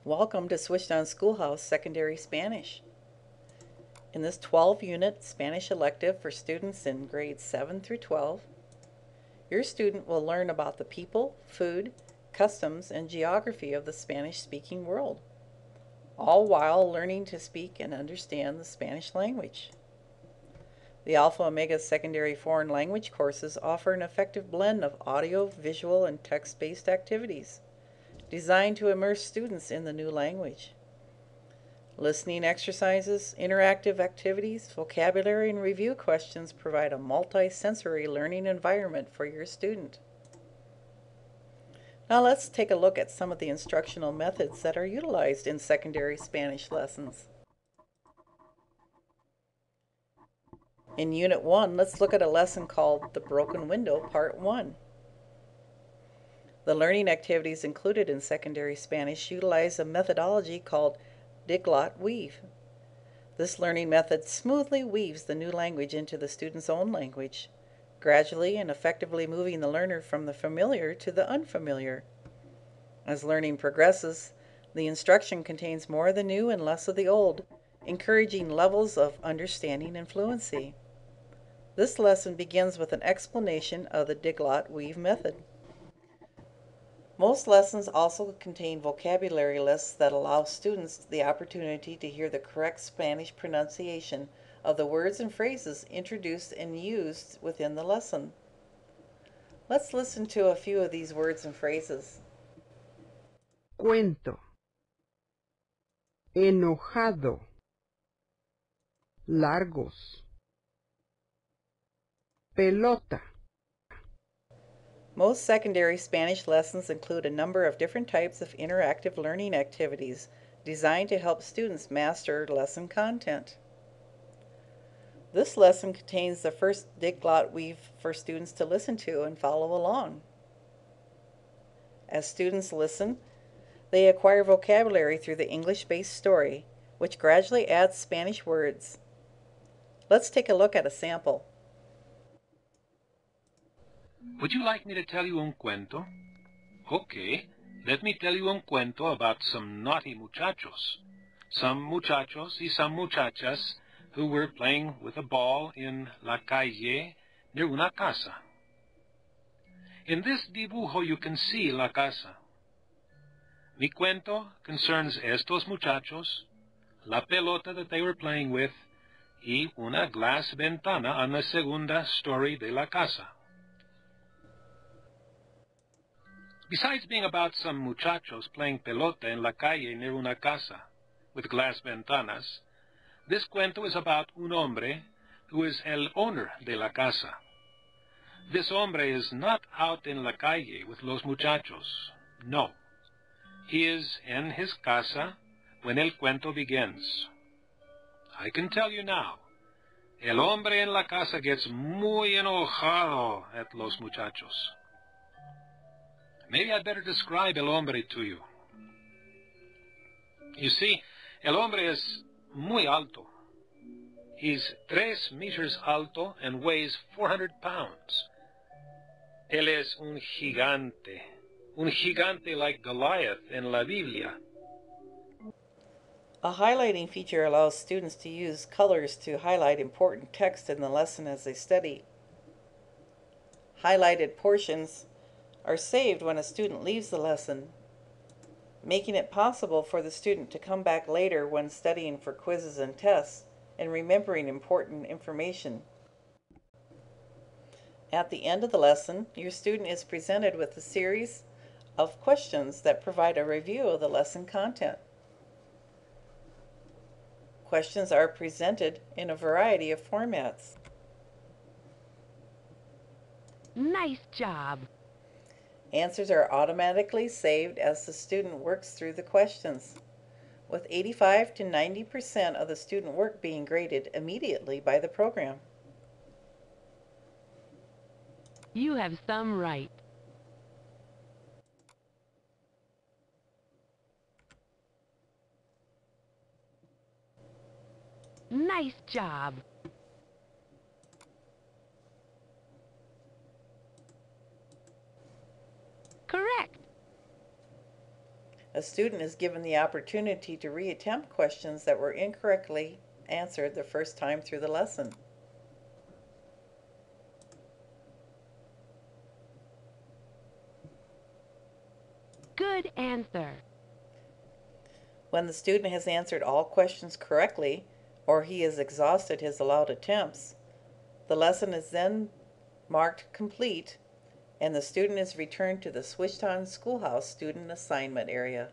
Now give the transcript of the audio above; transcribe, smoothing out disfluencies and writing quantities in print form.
Welcome to Switched On Schoolhouse Secondary Spanish. In this 12-unit Spanish elective for students in grades 7 through 12, your student will learn about the people, food, customs, and geography of the Spanish-speaking world, all while learning to speak and understand the Spanish language. The Alpha Omega Secondary Foreign Language courses offer an effective blend of audio, visual, and text-based activities designed to immerse students in the new language. Listening exercises, interactive activities, vocabulary, and review questions provide a multi-sensory learning environment for your student. Now let's take a look at some of the instructional methods that are utilized in secondary Spanish lessons. In Unit 1, let's look at a lesson called The Broken Window, Part 1. The learning activities included in secondary Spanish utilize a methodology called Diglot Weave. This learning method smoothly weaves the new language into the student's own language, gradually and effectively moving the learner from the familiar to the unfamiliar. As learning progresses, the instruction contains more of the new and less of the old, encouraging levels of understanding and fluency. This lesson begins with an explanation of the Diglot Weave method. Most lessons also contain vocabulary lists that allow students the opportunity to hear the correct Spanish pronunciation of the words and phrases introduced and used within the lesson. Let's listen to a few of these words and phrases. Cuento, enojado, largos, pelota. Most secondary Spanish lessons include a number of different types of interactive learning activities designed to help students master lesson content. This lesson contains the first Diglot Weave for students to listen to and follow along. As students listen, they acquire vocabulary through the English-based story, which gradually adds Spanish words. Let's take a look at a sample. Would you like me to tell you un cuento? Okay, let me tell you un cuento about some naughty muchachos. Some muchachos y some muchachas who were playing with a ball in la calle near una casa. In this dibujo you can see la casa. Mi cuento concerns estos muchachos, la pelota that they were playing with, y una glass ventana on the segunda story de la casa. Besides being about some muchachos playing pelota en la calle near una casa with glass ventanas, this cuento is about un hombre who is el owner de la casa. This hombre is not out in la calle with los muchachos. No. He is in his casa when el cuento begins. I can tell you now, el hombre en la casa gets muy enojado at los muchachos. Maybe I'd better describe el hombre to you. You see, el hombre es muy alto. He's 3 meters alto and weighs 400 pounds. Él es un gigante like Goliath in la Biblia. A highlighting feature allows students to use colors to highlight important text in the lesson as they study. Highlighted portions are saved when a student leaves the lesson, making it possible for the student to come back later when studying for quizzes and tests and remembering important information. At the end of the lesson, your student is presented with a series of questions that provide a review of the lesson content. Questions are presented in a variety of formats. Nice job. Answers are automatically saved as the student works through the questions, with 85 to 90% of the student work being graded immediately by the program. You have some right. Nice job. Correct. A A student is given the opportunity to reattempt questions that were incorrectly answered the first time through the lesson. Good answer. When the student has answered all questions correctly, or he has exhausted his allowed attempts, the lesson is then marked complete and the student is returned to the switched-on Schoolhouse student assignment area.